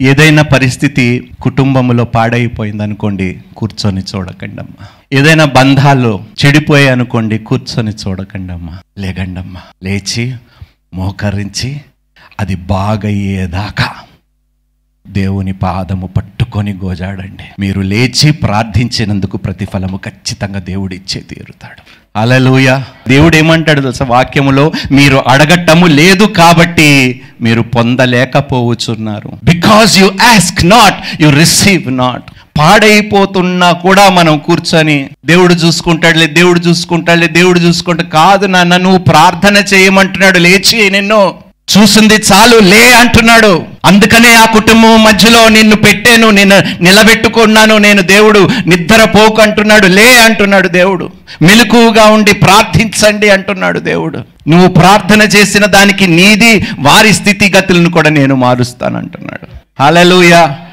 ఏదైనా పరిస్థితి కుటుంబంలో పాడైపోయింది అనుకోండి, కూర్చొని చూడకండమ్మా. ఏదైనా బంధాలు చెడిపోయాయి అనుకోండి, కూర్చొని చూడకండమ్మా. లేగండమ్మా, లేచి మోకరించి అది బాగయ్యేదాకా దేవుని పాదము పట్టుకొని గోజాడండి. మీరు లేచి ప్రార్థించినందుకు ప్రతిఫలము ఖచ్చితంగా దేవుడు ఇచ్చే తీరుతాడు. హల్లెలూయా. దేవుడు ఏమంటాడు తెలుసా వాక్యములో? మీరు అడగటము లేదు కాబట్టి మీరు పొందలేకపోవచ్చున్నారు. Because you ask not, you receive not. పాడైపోతున్నా కూడా మనం కూర్చొని దేవుడు చూసుకుంటాడులే, దేవుడు చూసుకుంటాడులే, దేవుడు చూసుకుంటా కాదు నాన్న, నువ్వు ప్రార్థన చేయమంటున్నాడు. లేచి నిన్ను చూసింది చాలు, లే అంటున్నాడు. అందుకనే ఆ కుటుంబం మధ్యలో నిన్ను పెట్టాను, నిన్ను నిలబెట్టుకున్నాను నేను. దేవుడు నిద్రపోకు అంటున్నాడు, లే అంటున్నాడు దేవుడు. మెలకువగా ఉండి ప్రార్థించండి అంటున్నాడు దేవుడు. నువ్వు ప్రార్థన చేసిన దానికి నీది వారి స్థితిగతులను కూడా నేను మారుస్తాను అంటున్నాడు. హల్లెలూయా.